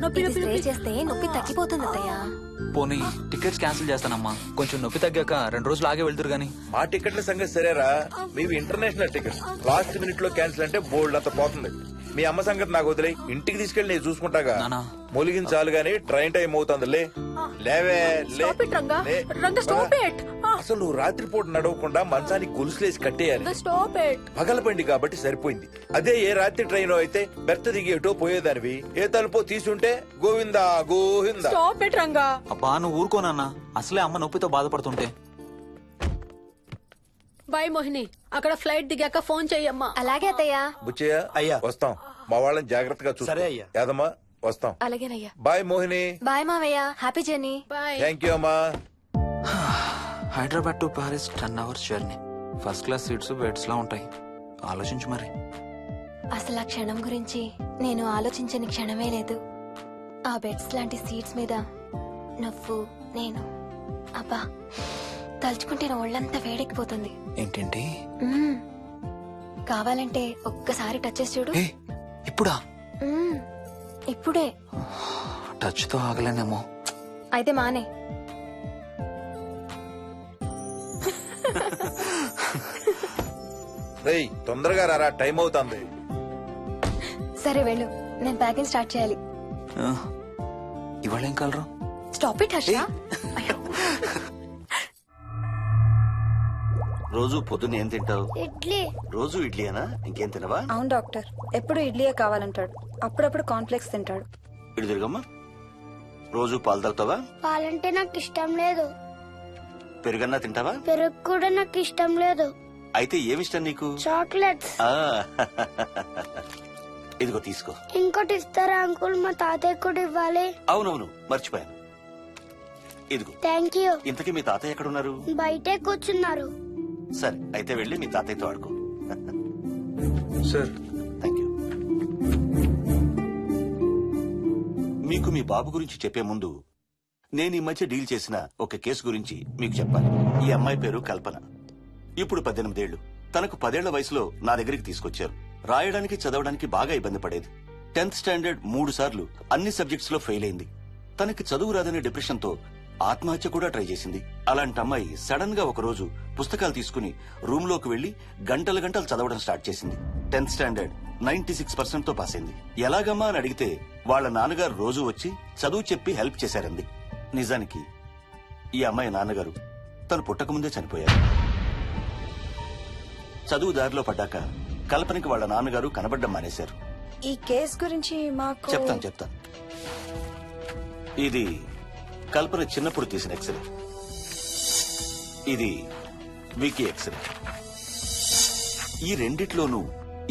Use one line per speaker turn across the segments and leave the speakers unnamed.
ఇది స్ప్రే చేస్తే నొప్పి తగ్గిపోతుంది అత్తయ్య.
పోనీ టికెట్స్ క్యాన్సిల్ చేస్తానమ్మా. కొంచెం నొప్పి తగ్గాక 2 రోజులు ఆగే వెళ్తురు గానీ.
మా టికెట్ల సంగతి సరేరా, మీవి ఇంటర్నేషనల్ టికెట్స్. లాస్ట్ మినిట్ లో క్యాన్సిల్ అంటే బోల్డ్ అంత పోతుంది. మీ అమ్మ సంగతి నాకు వదిలే, ఇంటికి తీసుకెళ్లి నేను చూసుకుంటాగా.
నానా.
మొలిగించాలు గానీ ట్రైన్ టైం అవుతుంది. లేవే లే.
Stop it, Ranga.
లే.
Ranga, stop it.
అసలు నువ్వు రాత్రిపూట నడవకుండా మంచానికి గొలుసులేసి కట్టేయాలి.
Stop it.
పగలబండి కాబట్టి సరిపోయింది. అదే ఏ రాత్రి ట్రైన్ అయితే బెర్త దిగి ఎటో పోయేదానివి. ఏ తలుపో తీసుంటే గోవిందా గోవిందా.
Stop it, Ranga.
అబ్బా నువ్వు ఊరుకోనన్నా, అసలే అమ్మ నొప్పితో బాధపడుతుంటే.
బాయ్ మోహిని, అక్కడ ఫ్లైట్ దిగాక ఫోన్ చెయ్యమ్మా.
అలాగే అత్తయ్య.
బుచ్చయ్య
అయ్యా.
వస్తాం. మా వాళ్ళని జాగ్రత్తగా చూసుకో.
సరే అయ్యా.
యాదమ్మా వస్తాం.
అలాగేనయ్యా.
బాయ్ మోహిని.
బాయ్ మావయ్య, happy journey.
Bye.
Thank you అమ్మా.
Hyderabad to Paris 10 hours journey. First class seats beds లా ఉంటాయి. ఆలోచించు మరి.
అసలు ఆ క్షణం గురించి నేను ఆలోచించని క్షణమే లేదు. ఆ బెడ్స్ లాంటి సీట్స్ మీద నువ్వు, నేను, అబ్బా తలుచుకుంటే నా ఒళ్ళంతా వేడెక్కిపోతుంది.
ఏంటంటే
మ్మ్. కావాలంటే ఒక్కసారి టచ్ చేసి చూడు.
ఏ ఇప్పుడా?
మ్మ్. ఇప్పుడే.
టచ్ తో ఆగలేనేమో.
అయితే మానే.
రేయ్ తొందరగా రారా, టైం అవుతుంది.
సరే వెళ్ళు, నేను ప్యాకింగ్ స్టార్ట్ చేయాలి.
ఇవాళ ఏం కలరు?
Stop it Harsha.
రోజు పొద్దున్న ఏం తింటావు?
ఇడ్లీ.
రోజు ఇడ్లీనా? ఇంకేం తినవా?
అవును డాక్టర్, ఎప్పుడు ఇడ్లీయే కావాలంటాడు. అప్పుడప్పుడు కాన్ఫ్లెక్స్ తింటాడు.
ఇటు తిరగమ్మా. రోజు పాలు తాగుతావా?
పాలంటే నాకు ఇష్టం లేదు.
పెరుగన్నా తింటావా?
పెరుగు కూడా నాకు ఇష్టం లేదు.
అయితే ఏమిష్టం నీకు?
చాక్లెట్స్.
ఆ, ఇదిగో తీసుకో.
ఇంకోటి ఇస్తారా అంకుల్? మా తాతయ్య కూడా ఇవ్వాలి.
అవునవును మర్చిపోయాను. ఇదిగో.
Thank you.
ఇంతకీ మీ తాతయ్య ఎక్కడున్నారు?
బయటే కూర్చున్నారు.
సరే అయితే వెళ్ళి మీ తాతయ్యతో ఆడుకో.
Sir
thank you. మీకు మీ బాబు గురించి చెప్పే ముందు నేను ఈ మధ్య డీల్ చేసిన ఒక కేసు గురించి మీకు చెప్పాలి. ఈ అమ్మాయి పేరు కల్పన. ఇప్పుడు 18 ఏళ్లు. తనకు 10 ఏళ్ల వయసులో నా దగ్గరికి తీసుకొచ్చారు. రాయడానికి చదవడానికి బాగా ఇబ్బంది పడేది. 10th స్టాండర్డ్ 3 సార్లు అన్ని సబ్జెక్ట్స్ లో ఫెయిల్ అయింది. తనకి చదువు రాదనే డిప్రెషన్ తో ఆత్మహత్య కూడా ట్రై చేసింది. అలాంటి అమ్మాయి సడన్ గా ఒక రోజు పుస్తకాలు తీసుకుని రూమ్ లోకి వెళ్లి గంటలు గంటలు చదవడం స్టార్ట్ చేసింది. 10th స్టాండర్డ్ 96% తో పాస్ అయింది. ఎలాగమ్మా అని అడిగితే వాళ్ళ నాన్నగారు రోజు వచ్చి చదువు చెప్పి హెల్ప్ చేశారంది. నిజానికి ఈ అమ్మాయి నాన్నగారు తను పుట్టకముందే చనిపోయారు. చదువు దారిలో పడ్డాక కల్పనకి వాళ్ళ నాన్నగారు కనబడ్డం మానేశారు.
ఈ కేస్ గురించి మాకు
చెప్తాను. ఇది కల్పన చిన్నప్పుడు తీసిన ఎక్స్రే. ఇది వికీ ఎక్స్రే. ఈ రెండిట్లోనూ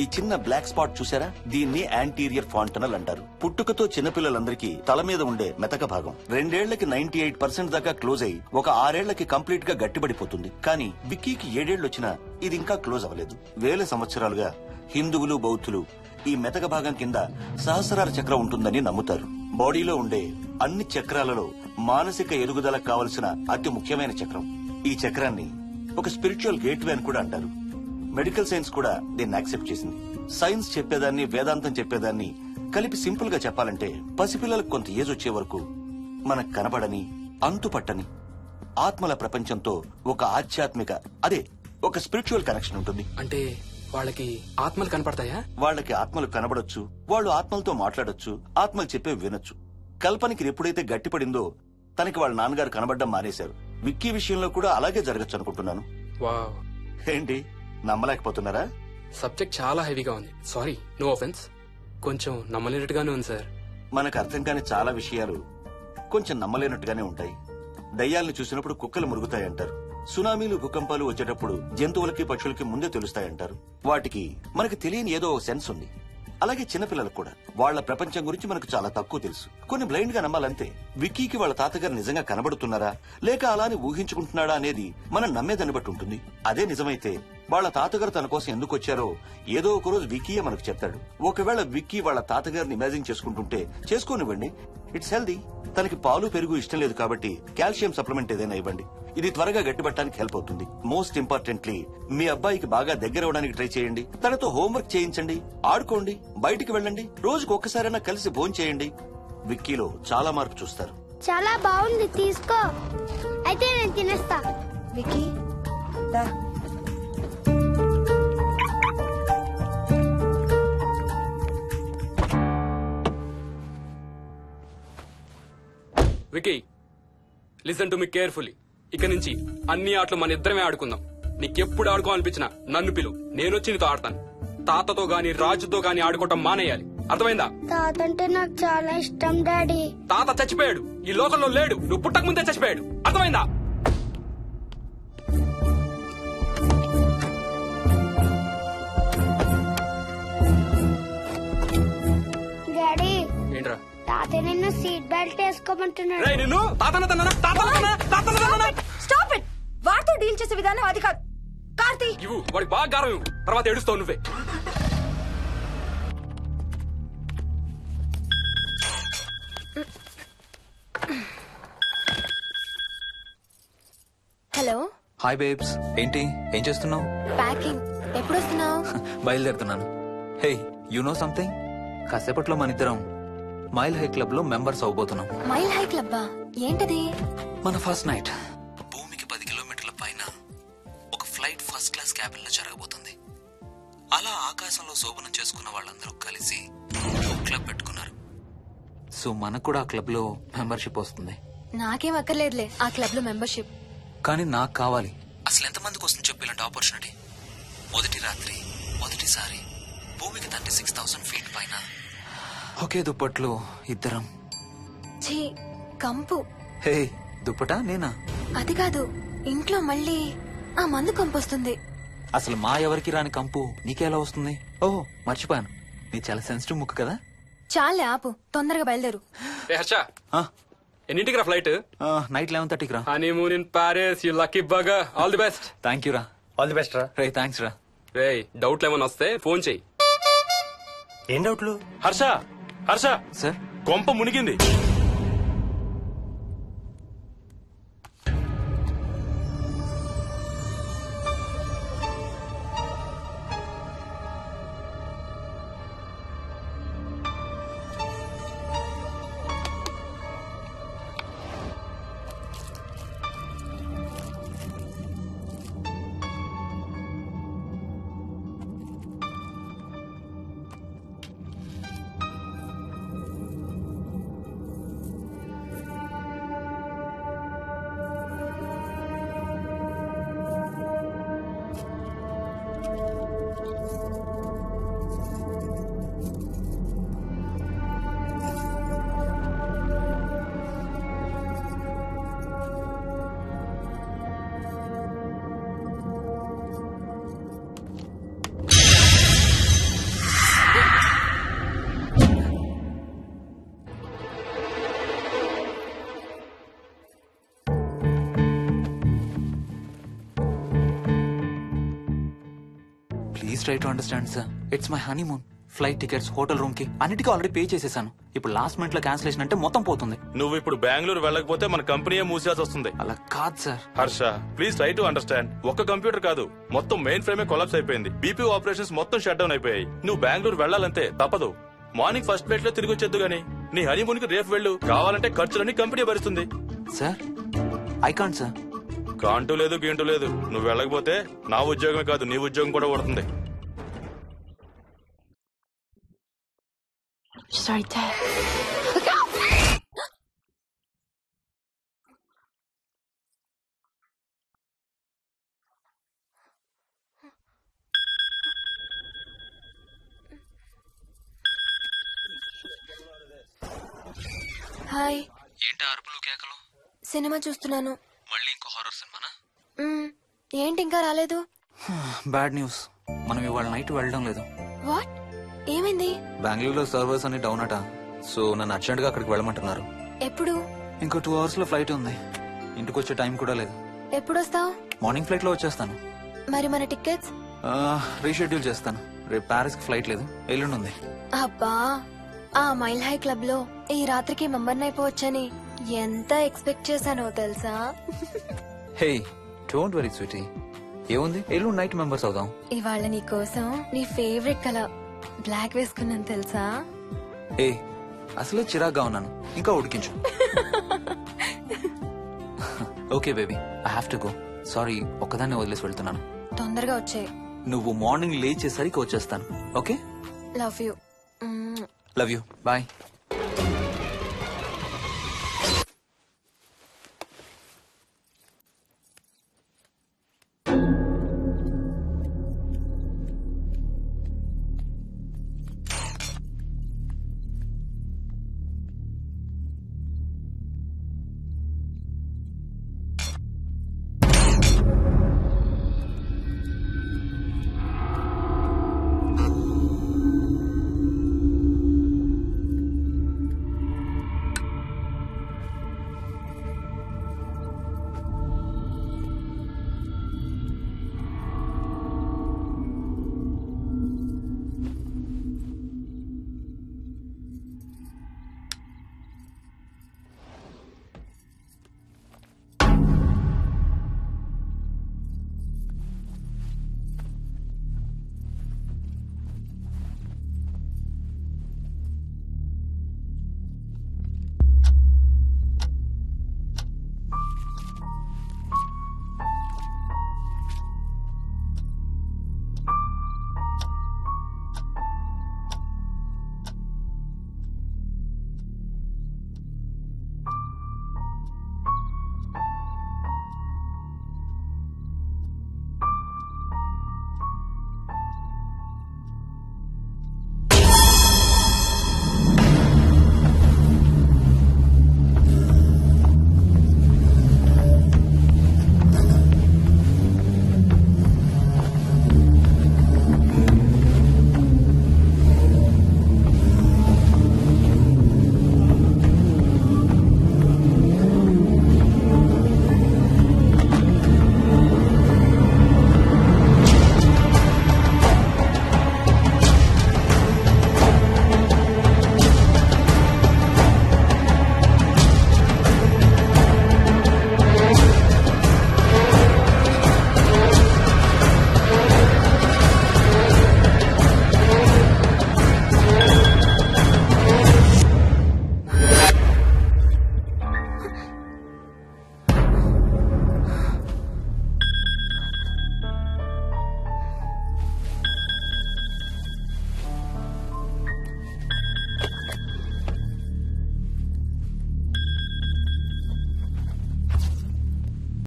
ఈ చిన్న బ్లాక్ స్పాట్ చూసారా? దీన్ని యాంటీరియర్ ఫాంటనల్ అంటారు. పుట్టుకతో చిన్నపిల్లలందరికీ తల మీద ఉండే మెతక భాగం 2 ఏళ్లకి 98% దాకా క్లోజ్ అయి ఒక 6 ఏళ్లకి కంప్లీట్ గా గట్టిపడిపోతుంది. కానీ విక్కీకి 7 ఏళ్లు వచ్చినా ఇది ఇంకా క్లోజ్ అవ్వలేదు. వేల సంవత్సరాలుగా హిందువులు, బౌద్ధులు ఈ మెతక భాగం కింద సహస్రార చక్రం ఉంటుందని నమ్ముతారు. బాడీలో ఉండే అన్ని చక్రాలలో మానసిక ఎదుగుదలకు కావలసిన అతి ముఖ్యమైన చక్రం. ఈ చక్రాన్ని ఒక స్పిరిచువల్ గేట్వే అని కూడా అంటారు. మెడికల్ సైన్స్ కూడా దీన్ని యాక్సెప్ట్ చేసింది. సైన్స్ చెప్పేదాన్ని, వేదాంతం చెప్పేదాన్ని కలిపి సింపుల్ గా చెప్పాలంటే పసిపిల్లలకు కొంత ఏజ్ వచ్చే వరకు మనకు కనబడని, అంతుపట్టని ఆత్మల ప్రపంచంతో ఒక ఆధ్యాత్మిక, అదే ఒక స్పిరిచువల్ కనెక్షన్ ఉంటుంది.
అంటే వాళ్ళకి ఆత్మలు కనపడతాయా?
వాళ్ళకి ఆత్మలు కనబడొచ్చు, వాళ్ళు ఆత్మలతో మాట్లాడొచ్చు, ఆత్మలు చెప్పే వినొచ్చు. కల్పనకి ఎప్పుడైతే గట్టిపడిందో తనకి వాళ్ళ నాన్నగారు కనబడ్డం మానేశారు. విక్కీ విషయంలో కూడా అలాగే జరగచ్చు అనుకుంటున్నాను.
వావ్,
ఏంటి నమ్మలేకపోతున్నారా?
సబ్జెక్ట్ చాలా హెవీగా ఉంది. Sorry, no offence. కొంచెం నమ్మలేనట్టుగానే ఉంది సార్.
మనకు అర్థం కాని చాలా విషయాలు కొంచెం నమ్మలేనట్టుగానే ఉంటాయి. దయ్యాలను చూసినప్పుడు కుక్కలు మురుగుతాయంటారు. సునామీలు, భూకంపాలు వచ్చేటప్పుడు జంతువులకి, పక్షులకి ముందే తెలుస్తాయంటారు. వాటికి మనకు తెలియని ఏదో ఒక సెన్స్ ఉంది. అలాగే చిన్నపిల్లలకు కూడా వాళ్ల ప్రపంచం గురించి మనకు చాలా తక్కువ తెలుసు. కొన్ని బ్లైండ్ గా నమ్మాలంతే. విక్కీకి వాళ్ళ తాతగారు నిజంగా కనబడుతున్నారా లేక అలానే ఊహించుకుంటున్నాడా అనేది మనం నమ్మేదాన్ని బట్టి ఉంటుంది. అదే నిజమైతే వాళ్ళ తాతగారు తన కోసం ఎందుకు వచ్చారో ఏదో ఒక రోజు విక్కీయే మనకు చెప్తాడు. ఒకవేళ విక్కీ వాళ్ళ తాతగారిని ఇమాజిన్ చేసుకుంటుంటే చేసుకోనివ్వండి, ఇట్స్ హెల్దీ. తనకి పాలు, పెరుగు ఇష్టం లేదు కాబట్టి కాల్షియం సప్లిమెంట్ ఏదైనా ఇవ్వండి. ఇది త్వరగా గట్టిపట్టడానికి హెల్ప్ అవుతుంది. మోస్ట్ ఇంపార్టెంట్లీ మీ అబ్బాయికి బాగా దగ్గర అవడానికి ట్రై చేయండి. తనతో హోంవర్క్ చేయించండి, ఆడుకోండి, బయటికి వెళ్ళండి, రోజుకు ఒక్కసారైనా కలిసి భోజనం చేయండి. విక్కీలో చాలా మార్పు చూస్తారు.
చాలా బాగుంది, తీసుకో. అయితే నేను తినేస్తా.
వికీ దా.
Vicky listen to me carefully. ఇక నుంచి అన్ని ఆటలు మన ఇద్దరమే ఆడుకుందాం. నీకెప్పుడు ఆడుకోవాలనిపించినా నన్ను పిలు, నేనొచ్చి నీతో ఆడతాను. తాతతో గాని రాజుతో గాని ఆడుకోవటం మానేయాలి, అర్థమైందా?
తాత అంటే నాకు చాలా ఇష్టం డాడీ.
తాత చచ్చిపోయాడు, ఈ లోకంలో లేడు. నువ్వు పుట్టక ముందే చచ్చిపోయాడు, అర్థమైందా?
డాడీ,
ఏంట్రా?
తాత నిన్ను సీట్ బెల్ట్ వేసుకోమంటున్నాడు.
రేయ్ నిన్ను తాతన తన్నానా? తాతన తన్నానా?
Stop it. వాడితో డీల్ చేసే విధానం అది కాదు. కార్తీ,
ఇవ్వు, వాడికి బాగా గారం ఇవ్వు, తర్వాత ఏడుస్తావు నువ్వే.
హలో,
హాయ్ బేబ్స్, ఏంటి ఏం చేస్తున్నావు?
ప్యాకింగ్. ఎప్పుడు వస్తున్నావు?
బయలుదేరుతున్నాను. Hey, you know something? కాసేపట్లో మన ఇద్దరం మైల్ హై క్లబ్ లో మెంబర్స్ అవబోతున్నాం.
మైల్ హై క్లబ్బా? ఏంటది?
మన ఫస్ట్ నైట్ భూమికి 10 కిలోమీటర్ల పైన ఒక ఫ్లైట్ ఫస్ట్ క్లాస్ క్యాబిన్ లో జరగబోతుంది. అలా ఆకాశంలో శోభనం చేసుకున్న వాళ్ళందరూ కలిసి ఒక క్లబ్ పెట్టుకున్నారు. సో మనకు కూడా ఆ క్లబ్ లో మెంబర్షిప్ వస్తుంది.
నాకేం అక్కర్లేదులే ఆ క్లబ్ లో మెంబర్షిప్.
కానీ నాకు కావాలి. అసలు ఎంతమందికి వస్తుంది చెప్పు ఇలాంటి ఆపర్చునిటీ? మొదటి రాత్రి, మొదటిసారి భూమికి 36,000 ఫీట్ పైన ఒకే దుప్పట్లో ఇద్దరం.
ఛీ, కంపు.
హే, దుప్పటా నేనా?
అది కాదు, ఇంట్లో మళ్ళీ ఆ మందు కంపు వస్తుంది.
అసలు మా ఎవరికి రాని కంపు నీకెలా వస్తుంది? ఓహో, మర్చిపోయాను, నీ చాలా సెన్సిటివ్ ముక్కు కదా.
చాలే ఆపు, తొందరగా బయలుదేరు.
రే హర్ష,
ఆ,
ఎన్నింటికి రా ఫ్లైట్?
నైట్ 11:30కి రా.
Honeymoon in Paris, you lucky bugger. All the best.
Thank you రా.
ఆల్ ది బెస్ట్ రా.
రే థ్యాంక్స్ రా.
రే డౌట్లు ఏమైనా వస్తే ఫోన్ చెయ్యి.
ఏం డౌట్లు?
హర్ష హర్ష,
సార్,
కొంప మునిగింది.
Please try to understand sir. It's my honeymoon. Flight tickets, hotel room కి అన్నిటికీ ఆల్రెడీ పే చేసేసాను. ఇప్పుడు లాస్ట్ మినిట్ లో క్యాన్సిలేషన్ అంటే మొత్తం పోతుంది.
నువ్వు ఇప్పుడు బెంగళూరు వెళ్ళకపోతే మన కంపెనీయే మూసేయాల్సి వస్తుంది.
అలా కాదు sir.
Harsha, please try to understand. ఒక్క కంప్యూటర్ కాదు, మొత్తం మెయిన్ ఫ్రేమే కొలాప్స్ అయిపోయింది. బీపీ ఆపరేషన్స్ మొత్తం షట్ డౌన్ అయిపోయాయి. నువ్వు బెంగళూరు వెళ్ళాలంతే, తప్పదు. మార్నింగ్ ఫస్ట్ ఫ్లైట్ లో తిరిగి వచ్చేద్దు గానీ నీ హనీమూన్ కి రేపు వెళ్ళు. కావాలంటే ఖర్చులన్నీ కంపెనీ భరిస్తుంది.
Sir, I can't sir.
కాంటూ లేదు, గీంటూ లేదు. నువ్వు వెళ్ళకపోతే నా ఉద్యోగమే కాదు, నీ ఉద్యోగం కూడా పడుతుంది.
Sorry, Dad. హాయ్.
ఏంటి అరుపులు కేకలు?
సినిమా చూస్తున్నాను.
మళ్ళీ ఇంకో హారర్ సినిమానా?
ఏంటి ఇంకా రాలేదు?
బ్యాడ్ న్యూస్, మనం ఇవాళ నైట్ వెళ్ళడం లేదు.
వాట్? ఏమైంది?
బెంగళూరులో సర్వర్స్ అన్ని డౌన్ అట. సో నన్ను అర్జెంట్ గా అక్కడికి వెళ్ళమంటున్నారు.
ఎప్పుడు?
ఇంకో 2 hours లో ఫ్లైట్ ఉంది. ఇంటికి వచ్చే టైం కూడా లేదు.
ఎప్పుడు వస్తావు?
మార్నింగ్ ఫ్లైట్ లో వచ్చేస్తాను.
మరి మన టికెట్స్?
రీషెడ్యూల్ చేస్తాను. రేపు ప్యారిస్ కి ఫ్లైట్ లేదు, ఎల్లుండి ఉంది.
అబ్బా, ఆ మైల్ హై క్లబ్ లో ఈ రాత్రికి మెంబర్ అయిపోవచ్చని ఎంత ఎక్స్పెక్ట్ చేశానో తెలుసా?
హే, డోంట్ వరీ స్వీటీ. ఏముంది, ఎల్లుండి నైట్ మెంబర్స్ అవుదాం.
ఇవాళ నీ కోసం నీ ఫేవరెట్ కలర్ బ్లాక్ వేసుకున్నాను తెలుసా?
ఏ, అసలే చిరాగ్గా ఉన్నాను ఇంకా ఉడికించు. Okay baby, I have to go. Sorry, ఒక్కదాన్ని వదిలేసి వెళ్తున్నాను.
తొందరగా వచ్చే.
నువ్వు మార్నింగ్ లేచేసరికి వచ్చేస్తాను. Okay,
love you.
Love you, bye.